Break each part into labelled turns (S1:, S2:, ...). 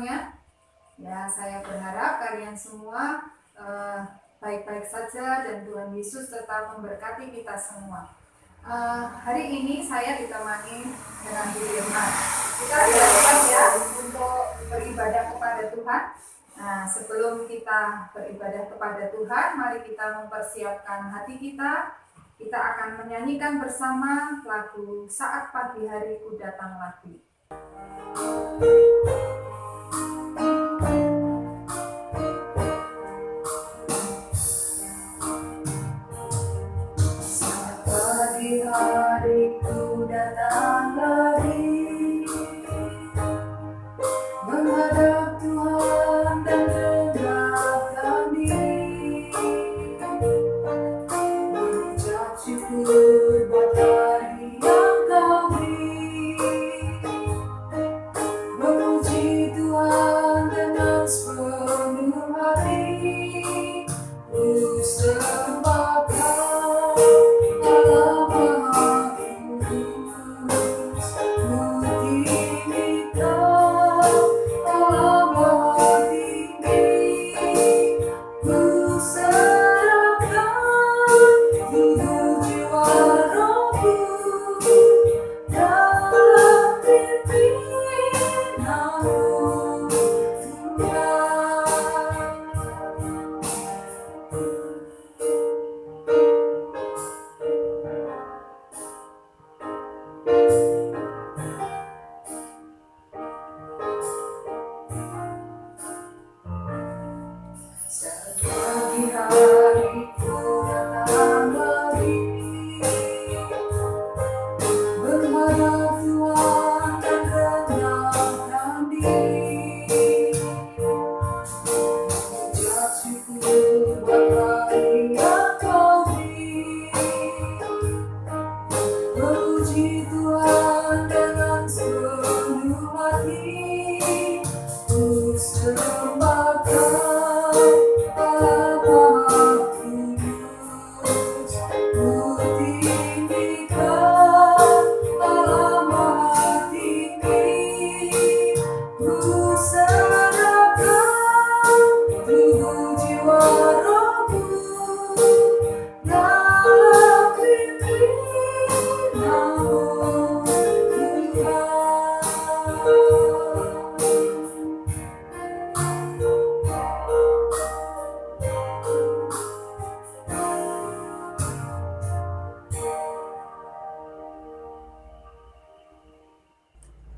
S1: semuanya? Ya, saya berharap kalian semua baik-baik saja dan Tuhan Yesus tetap memberkati kita semua. Hari ini saya ditemani dengan Bu Irma. Kita sudah siap ya untuk beribadah kepada Tuhan. Nah, sebelum kita beribadah kepada Tuhan, mari kita mempersiapkan hati kita. Kita akan menyanyikan bersama lagu Saat Pagi Hariku Datang Lagi. Saat pagi hariku datang lagi, menghadap Tuhan dan rendahkan diri, mengucap syukur buat hari yang Kau beri, memuji Tuhan dengan sepenuh hati, ku sembah Kau, Allah Maha Kudus, ku tinggi Kau, Allah Maha Tinggi, ku serahkan tubuh jiwa rohku dalam pimpinanmu, Tuhan. Saat pagi hariku datang lagi, menghadap Tuhan dan rendahkan diri, mengucap syukur buat hari yang Kau beri, memuji Tuhan dengan sepenuh hati, ku sembah Kau, Allah Maha Kudus, ku tinggi Kau, Allah Maha Tinggi, ku serahkan tubuh jiwa rohku dalam pimpinanmu, Tuhan.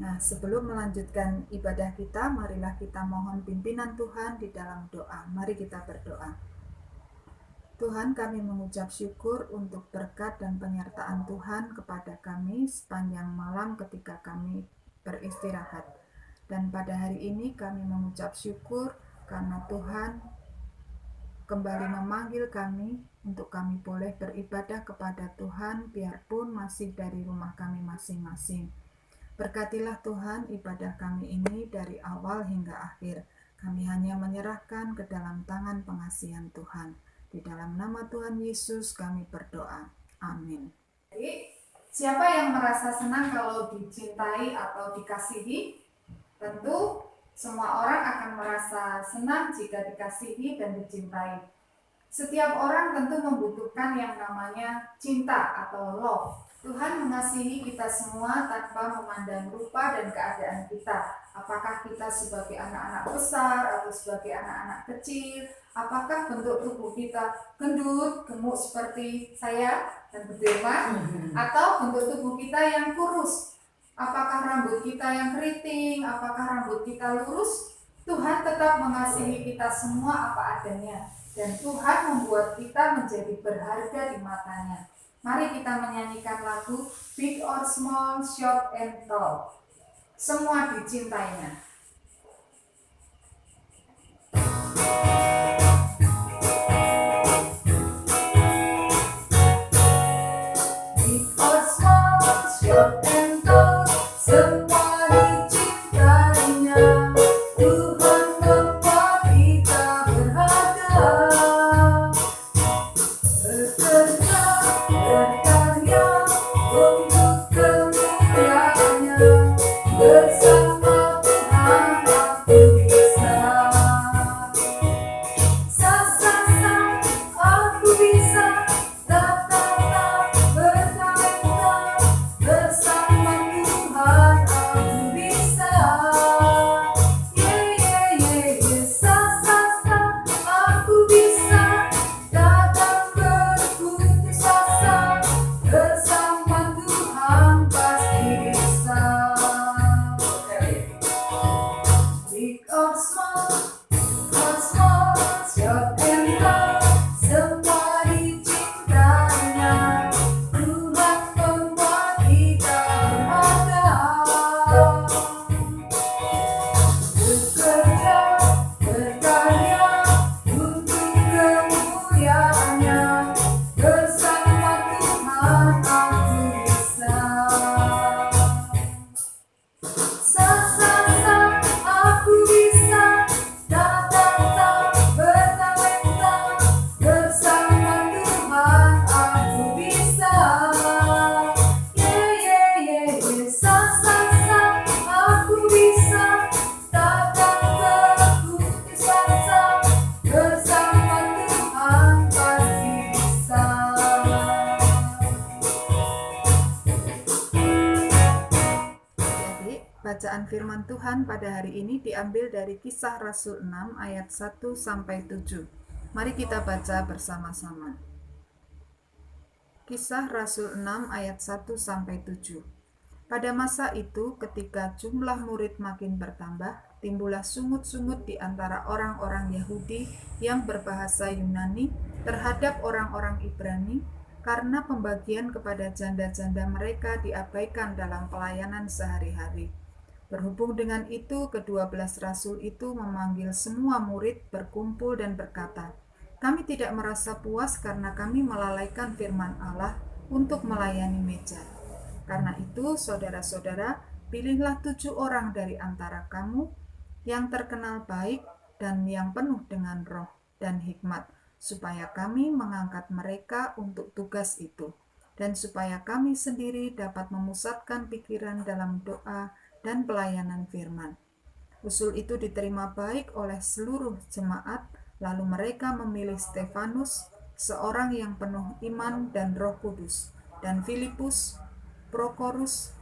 S1: Nah, sebelum melanjutkan ibadah kita, marilah kita mohon pimpinan Tuhan di dalam doa. Mari kita berdoa. Tuhan, kami mengucap syukur untuk berkat dan penyertaan Tuhan kepada kami sepanjang malam ketika kami beristirahat. Dan pada hari ini kami mengucap syukur karena Tuhan kembali memanggil kami untuk kami boleh beribadah kepada Tuhan biarpun masih dari rumah kami masing-masing. Berkatilah Tuhan ibadah kami ini dari awal hingga akhir. Kami hanya menyerahkan ke dalam tangan pengasihan Tuhan. Di dalam nama Tuhan Yesus kami berdoa. Amin. Jadi, siapa yang merasa senang kalau dicintai atau dikasihi? Tentu semua orang akan merasa senang jika dikasihi dan dicintai. Setiap orang tentu membutuhkan yang namanya cinta atau love. Tuhan mengasihi kita semua tanpa memandang rupa dan keadaan kita. Apakah kita sebagai anak-anak besar atau sebagai anak-anak kecil, apakah bentuk tubuh kita gendut, gemuk seperti saya dan Bu Irma, atau bentuk tubuh kita yang kurus, apakah rambut kita yang keriting, apakah rambut kita lurus, Tuhan tetap mengasihi kita semua apa adanya. Dan Tuhan membuat kita menjadi berharga di matanya. Mari kita menyanyikan lagu Big or Small, Short and Tall. Semua dicintainya. Big or small, short and tall, semua dicintainya. Tuhan membuat kita berharga. Bekerja, berkarya untuk kemuliaannya. Bersama Tuhan aku Bacaan firman Tuhan pada hari ini diambil dari Kisah Rasul 6 ayat 1-7. Mari kita baca bersama-sama. Kisah Rasul 6 ayat 1-7. Pada masa itu, ketika jumlah murid makin bertambah, timbullah sungut-sungut di antara orang-orang Yahudi yang berbahasa Yunani terhadap orang-orang Ibrani, karena pembagian kepada janda-janda mereka diabaikan dalam pelayanan sehari-hari. Berhubung dengan itu, ke-12 rasul itu memanggil semua murid berkumpul dan berkata, "Kami tidak merasa puas karena kami melalaikan firman Allah untuk melayani meja. Karena itu, saudara-saudara, pilihlah 7 orang dari antara kamu yang terkenal baik dan yang penuh dengan roh dan hikmat, supaya kami mengangkat mereka untuk tugas itu, dan supaya kami sendiri dapat memusatkan pikiran dalam doa dan pelayanan firman." Usul itu diterima baik oleh seluruh jemaat, lalu mereka memilih Stefanus, seorang yang penuh iman dan Roh Kudus, dan Filipus, Prokorus,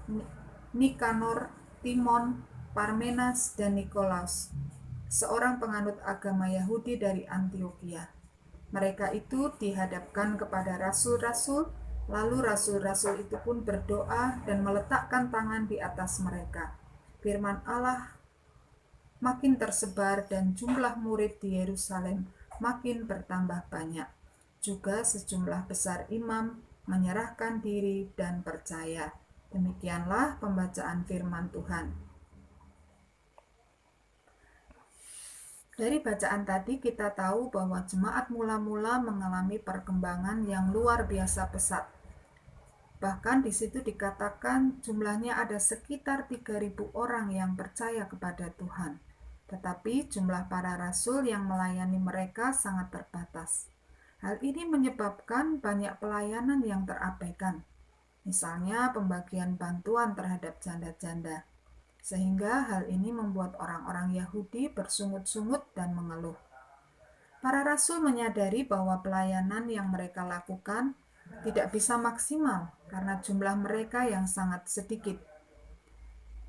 S1: Nikanor, Timon, Parmenas, dan Nikolaus, seorang penganut agama Yahudi dari Antioquia. Mereka itu dihadapkan kepada rasul-rasul, lalu rasul-rasul itu pun berdoa dan meletakkan tangan di atas mereka. Firman Allah makin tersebar dan jumlah murid di Yerusalem makin bertambah banyak. Juga sejumlah besar imam menyerahkan diri dan percaya. Demikianlah pembacaan firman Tuhan. Dari bacaan tadi kita tahu bahwa jemaat mula-mula mengalami perkembangan yang luar biasa pesat. Bahkan di situ dikatakan jumlahnya ada sekitar 3.000 orang yang percaya kepada Tuhan. Tetapi jumlah para rasul yang melayani mereka sangat terbatas. Hal ini menyebabkan banyak pelayanan yang terabaikan. Misalnya pembagian bantuan terhadap janda-janda. Sehingga hal ini membuat orang-orang Yahudi bersungut-sungut dan mengeluh. Para rasul menyadari bahwa pelayanan yang mereka lakukan tidak bisa maksimal karena jumlah mereka yang sangat sedikit.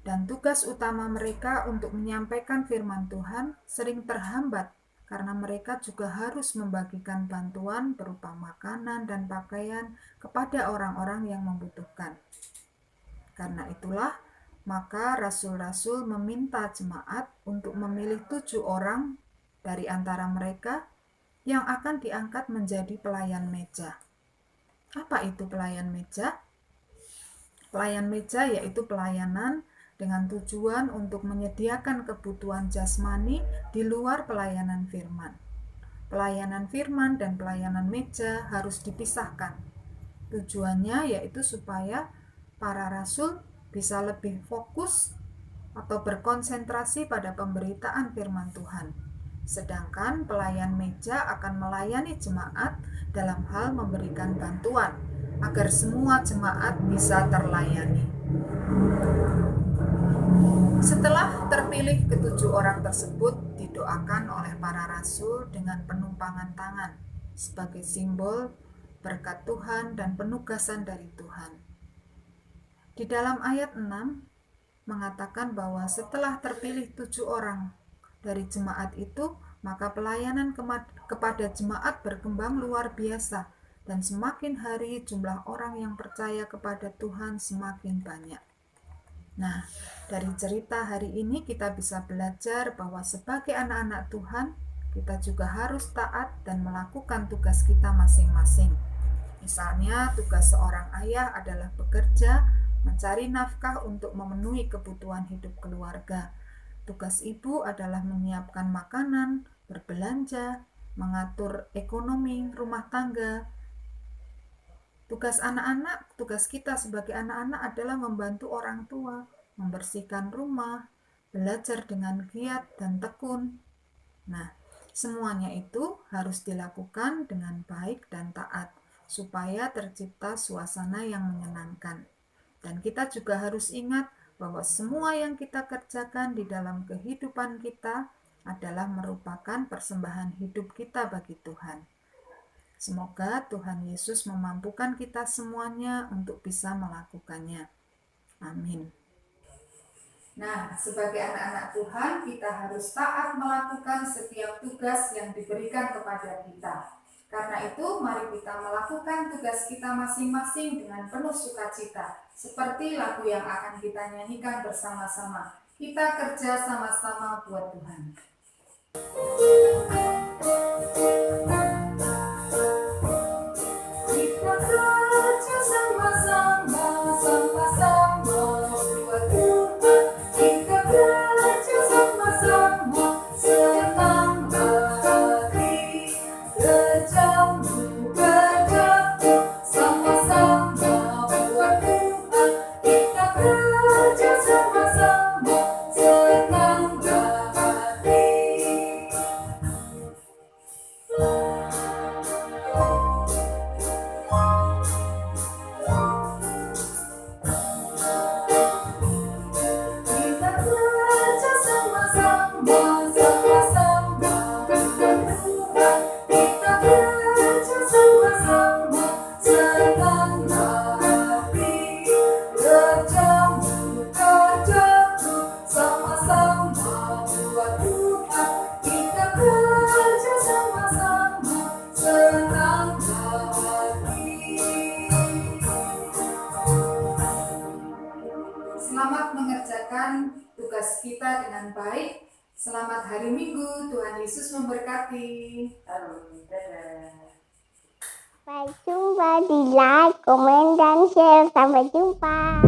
S1: Dan tugas utama mereka untuk menyampaikan firman Tuhan sering terhambat karena mereka juga harus membagikan bantuan berupa makanan dan pakaian kepada orang-orang yang membutuhkan. Karena itulah, maka rasul-rasul meminta jemaat untuk memilih 7 orang dari antara mereka yang akan diangkat menjadi pelayan meja. Apa itu pelayan meja? Pelayan meja yaitu pelayanan dengan tujuan untuk menyediakan kebutuhan jasmani di luar pelayanan firman. Pelayanan firman dan pelayanan meja harus dipisahkan. Tujuannya yaitu supaya para rasul bisa lebih fokus atau berkonsentrasi pada pemberitaan firman Tuhan. Sedangkan pelayan meja akan melayani jemaat dalam hal memberikan bantuan agar semua jemaat bisa terlayani. Setelah terpilih ke-7 orang tersebut didoakan oleh para rasul dengan penumpangan tangan sebagai simbol berkat Tuhan dan penugasan dari Tuhan. Di dalam ayat 6 mengatakan bahwa setelah terpilih 7 orang dari jemaat itu, maka pelayanan kepada jemaat berkembang luar biasa dan semakin hari jumlah orang yang percaya kepada Tuhan semakin banyak. Nah, dari cerita hari ini kita bisa belajar bahwa sebagai anak-anak Tuhan, kita juga harus taat dan melakukan tugas kita masing-masing. Misalnya, tugas seorang ayah adalah bekerja, mencari nafkah untuk memenuhi kebutuhan hidup keluarga. Tugas ibu adalah menyiapkan makanan, berbelanja, mengatur ekonomi rumah tangga. Tugas anak-anak, tugas kita sebagai anak-anak adalah membantu orang tua, membersihkan rumah, belajar dengan giat dan tekun. Nah, semuanya itu harus dilakukan dengan baik dan taat, supaya tercipta suasana yang menyenangkan. Dan kita juga harus ingat bahwa semua yang kita kerjakan di dalam kehidupan kita adalah merupakan persembahan hidup kita bagi Tuhan. Semoga Tuhan Yesus memampukan kita semuanya untuk bisa melakukannya. Amin. Nah, sebagai anak-anak Tuhan, kita harus taat melakukan setiap tugas yang diberikan kepada kita. Karena itu, mari kita melakukan tugas kita masing-masing dengan penuh sukacita, seperti lagu yang akan kita nyanyikan bersama-sama. Kita kerja sama-sama buat Tuhan. Kita kerja sama-sama, sama-sama buat Tuhan. Kita kerja sama-sama, senang hati. Kerjamu, kerjaku, sama-sama buat Tuhan. Kita kerja sama-sama, senang hati. Kita kerja sama-sama, sama-sama buat Tuhan. Kita kerja sama-sama, senang hati. Kerjamu, kerjaku, sama-sama buat Tuhan. Kita kerja sama-sama, senang hati. Selamat mengerjakan tugas kita dengan baik. Selamat hari Minggu, Tuhan Yesus memberkati. Dadah.
S2: Sampai jumpa di like, komen, dan share. Sampai jumpa.